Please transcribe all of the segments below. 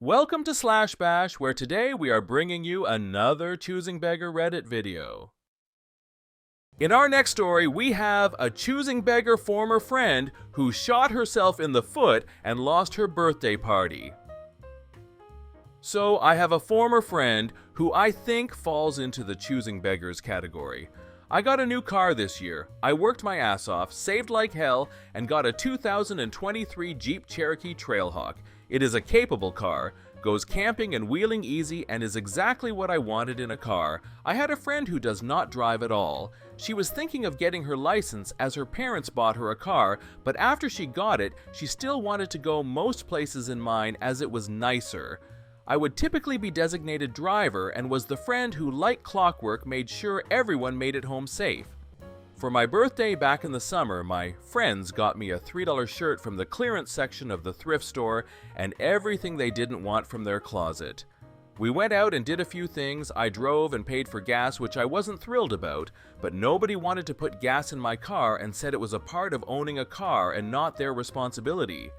Welcome to Slash Bash, where today we are bringing you another Choosing Beggar Reddit video. In our next story, we have a Choosing Beggar former friend who shot herself in the foot and lost her birthday party. So, I have a former friend who I think falls into the Choosing Beggars category. I got a new car this year. I worked my ass off, saved like hell, and got a 2023 Jeep Cherokee Trailhawk. It is a capable car, goes camping and wheeling easy, and is exactly what I wanted in a car. I had a friend who does not drive at all. She was thinking of getting her license as her parents bought her a car, but after she got it, she still wanted to go most places in mine as it was nicer. I would typically be designated driver and was the friend who, like clockwork, made sure everyone made it home safe. For my birthday back in the summer, my friends got me a $3 shirt from the clearance section of the thrift store and everything they didn't want from their closet. We went out and did a few things. I drove and paid for gas, which I wasn't thrilled about, but nobody wanted to put gas in my car and said it was a part of owning a car and not their responsibility.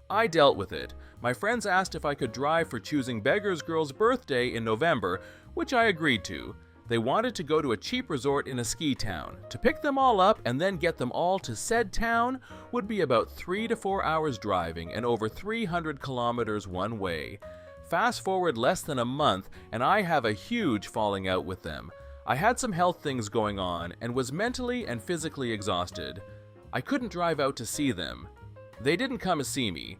I dealt with it. My friends asked if I could drive for Choosing Beggars girl's birthday in November, which I agreed to. They wanted to go to a cheap resort in a ski town. To pick them all up and then get them all to said town would be about 3 to 4 hours driving and over 300 kilometers one way. Fast forward less than a month and I have a huge falling out with them. I had some health things going on and was mentally and physically exhausted. I couldn't drive out to see them. They didn't come to see me.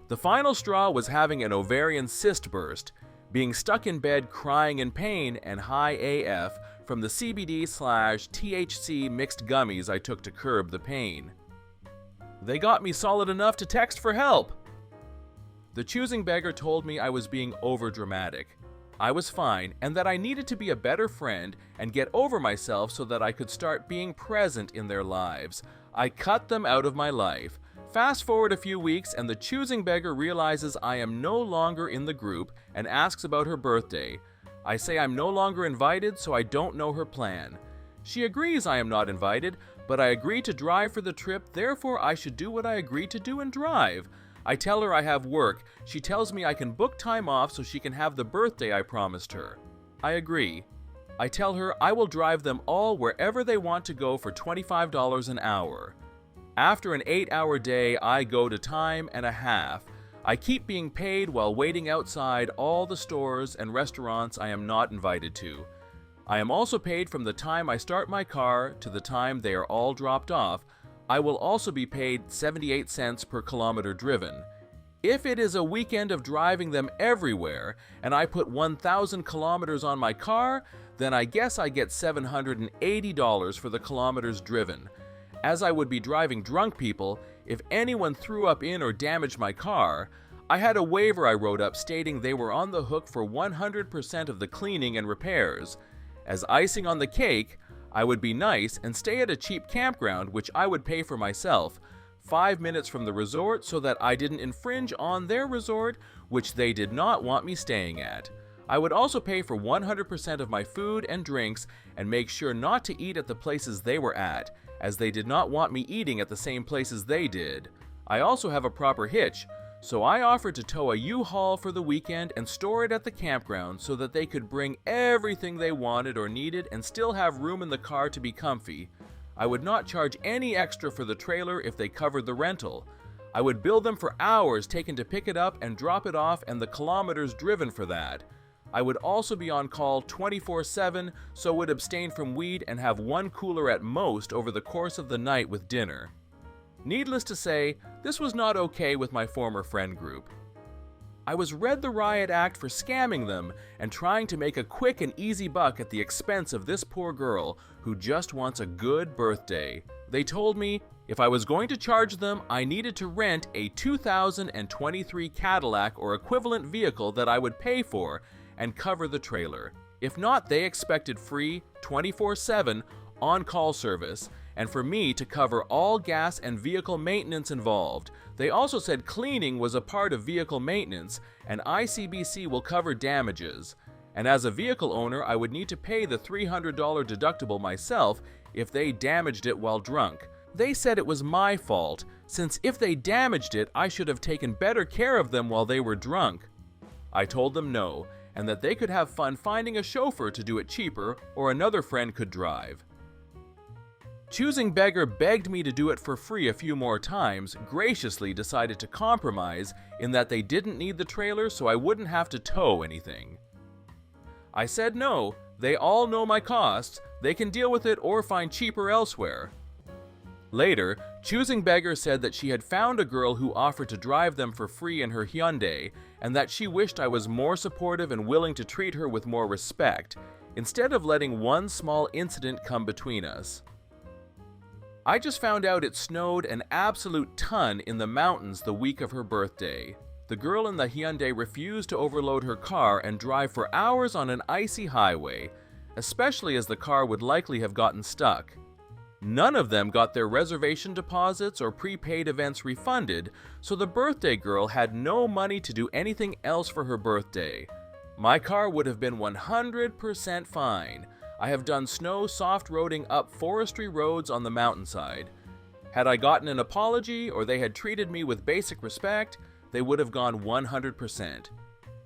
The final straw was having an ovarian cyst burst, being stuck in bed crying in pain and high AF from the CBD/THC mixed gummies I took to curb the pain. They got me solid enough to text for help. The Choosing Beggar told me I was being overdramatic. I was fine and that I needed to be a better friend and get over myself so that I could start being present in their lives. I cut them out of my life. Fast forward a few weeks and the Choosing Beggar realizes I am no longer in the group and asks about her birthday. I say I'm no longer invited, so I don't know her plan. She agrees I am not invited, but I agree to drive for the trip, therefore I should do what I agreed to do and drive. I tell her I have work. She tells me I can book time off so she can have the birthday I promised her. I agree. I tell her I will drive them all wherever they want to go for $25 an hour. After an 8-hour day, I go to time and a half. I keep being paid while waiting outside all the stores and restaurants I am not invited to. I am also paid from the time I start my car to the time they are all dropped off. I will also be paid 78 cents per kilometer driven. If it is a weekend of driving them everywhere and I put 1,000 kilometers on my car, then I guess I get $780 for the kilometers driven. As I would be driving drunk people, if anyone threw up in or damaged my car, I had a waiver I wrote up stating they were on the hook for 100% of the cleaning and repairs. As icing on the cake, I would be nice and stay at a cheap campground which I would pay for myself, 5 minutes from the resort so that I didn't infringe on their resort, which they did not want me staying at. I would also pay for 100% of my food and drinks and make sure not to eat at the places they were at, as they did not want me eating at the same places they did. I also have a proper hitch, so I offered to tow a U-Haul for the weekend and store it at the campground so that they could bring everything they wanted or needed and still have room in the car to be comfy. I would not charge any extra for the trailer if they covered the rental. I would bill them for hours taken to pick it up and drop it off and the kilometers driven for that. I would also be on call 24/7, so would abstain from weed and have one cooler at most over the course of the night with dinner. Needless to say, this was not okay with my former friend group. I was read the riot act for scamming them and trying to make a quick and easy buck at the expense of this poor girl who just wants a good birthday. They told me if I was going to charge them, I needed to rent a 2023 Cadillac or equivalent vehicle that I would pay for and cover the trailer. If not, they expected free 24/7 on-call service and for me to cover all gas and vehicle maintenance involved. They also said cleaning was a part of vehicle maintenance and ICBC will cover damages. And as a vehicle owner, I would need to pay the $300 deductible myself if they damaged it while drunk. They said it was my fault since if they damaged it, I should have taken better care of them while they were drunk. I told them no, and that they could have fun finding a chauffeur to do it cheaper, or another friend could drive. Choosing Beggar begged me to do it for free a few more times, graciously decided to compromise in that they didn't need the trailer so I wouldn't have to tow anything. I said no, they all know my costs, they can deal with it or find cheaper elsewhere. Later, Choosing Beggar said that she had found a girl who offered to drive them for free in her Hyundai, and that she wished I was more supportive and willing to treat her with more respect, instead of letting one small incident come between us. I just found out it snowed an absolute ton in the mountains the week of her birthday. The girl in the Hyundai refused to overload her car and drive for hours on an icy highway, especially as the car would likely have gotten stuck. None of them got their reservation deposits or prepaid events refunded, so the birthday girl had no money to do anything else for her birthday. My car would have been 100% fine. I have done snow soft roading up forestry roads on the mountainside. Had I gotten an apology or they had treated me with basic respect, they would have gone 100%.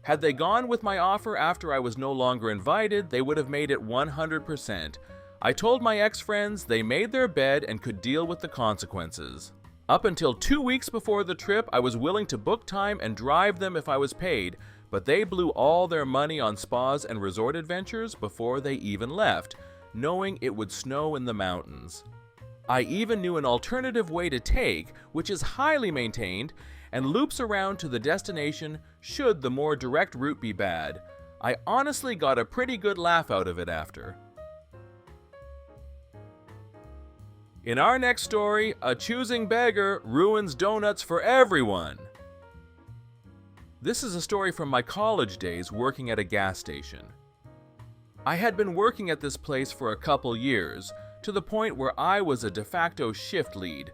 Had they gone with my offer after I was no longer invited, they would have made it 100%. I told my ex-friends they made their bed and could deal with the consequences. Up until 2 weeks before the trip, I was willing to book time and drive them if I was paid, but they blew all their money on spas and resort adventures before they even left, knowing it would snow in the mountains. I even knew an alternative way to take, which is highly maintained, and loops around to the destination should the more direct route be bad. I honestly got a pretty good laugh out of it after. In our next story, a choosing beggar ruins donuts for everyone. This is a story from my college days working at a gas station. I had been working at this place for a couple years, to the point where I was a de facto shift lead.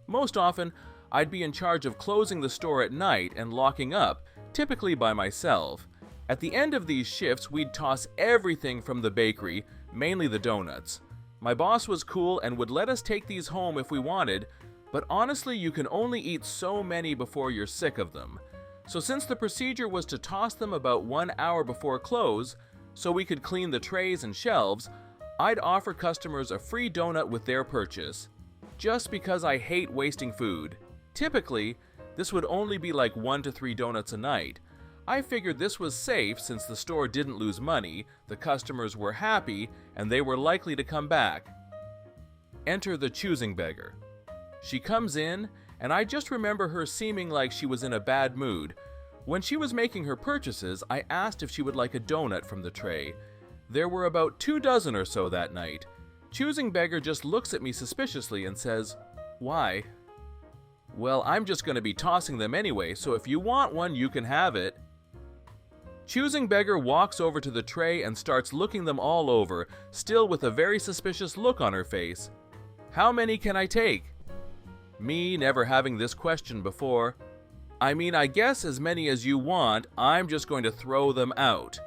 Most often, I'd be in charge of closing the store at night and locking up, typically by myself. At the end of these shifts, we'd toss everything from the bakery, mainly the donuts. My boss was cool and would let us take these home if we wanted, but honestly, you can only eat so many before you're sick of them. So since the procedure was to toss them about 1 hour before close, so we could clean the trays and shelves, I'd offer customers a free donut with their purchase, just because I hate wasting food. Typically, this would only be like 1 to 3 donuts a night. I figured this was safe since the store didn't lose money, the customers were happy, and they were likely to come back. Enter the choosing beggar. She comes in, and I just remember her seeming like she was in a bad mood. When she was making her purchases, I asked if she would like a donut from the tray. There were about 2 dozen or so that night. Choosing beggar just looks at me suspiciously and says, "Why?" "Well, I'm just going to be tossing them anyway, so if you want one, you can have it." Choosing beggar walks over to the tray and starts looking them all over, still with a very suspicious look on her face. "How many can I take?" Me never having this question before. "I mean, I guess as many as you want, I'm just going to throw them out."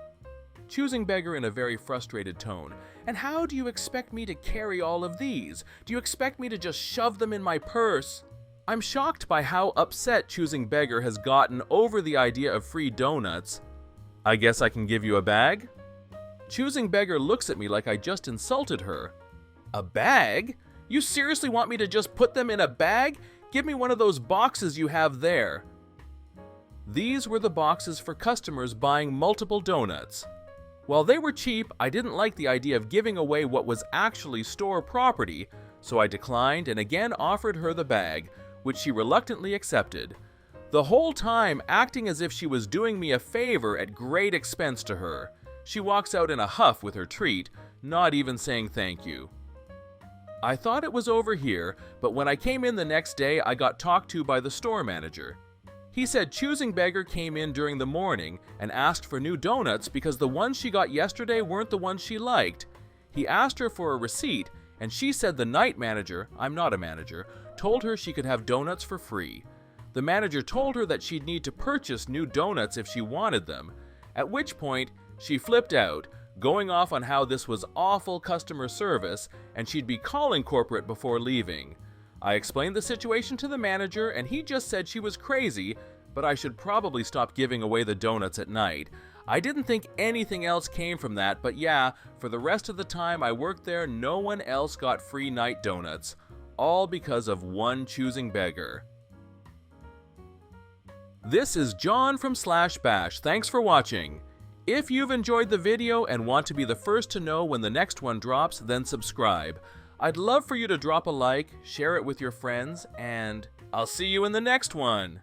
Choosing beggar in a very frustrated tone. "And how do you expect me to carry all of these? Do you expect me to just shove them in my purse?" I'm shocked by how upset choosing beggar has gotten over the idea of free donuts. "I guess I can give you a bag?" Choosing beggar looks at me like I just insulted her. "A bag? You seriously want me to just put them in a bag? Give me one of those boxes you have there." These were the boxes for customers buying multiple donuts. While they were cheap, I didn't like the idea of giving away what was actually store property, so I declined and again offered her the bag, which she reluctantly accepted. The whole time acting as if she was doing me a favor at great expense to her. She walks out in a huff with her treat, not even saying thank you. I thought it was over here, but when I came in the next day, I got talked to by the store manager. He said choosing beggar came in during the morning and asked for new donuts because the ones she got yesterday weren't the ones she liked. He asked her for a receipt, and she said the night manager, I'm not a manager, told her she could have donuts for free. The manager told her that she'd need to purchase new donuts if she wanted them, at which point she flipped out, going off on how this was awful customer service and she'd be calling corporate before leaving. I explained the situation to the manager and he just said she was crazy, but I should probably stop giving away the donuts at night. I didn't think anything else came from that, but yeah, for the rest of the time I worked there, no one else got free night donuts. All because of one choosing beggar. This is John from /bash. Thanks for watching. If you've enjoyed the video and want to be the first to know when the next one drops, then subscribe. I'd love for you to drop a like, share it with your friends, and I'll see you in the next one.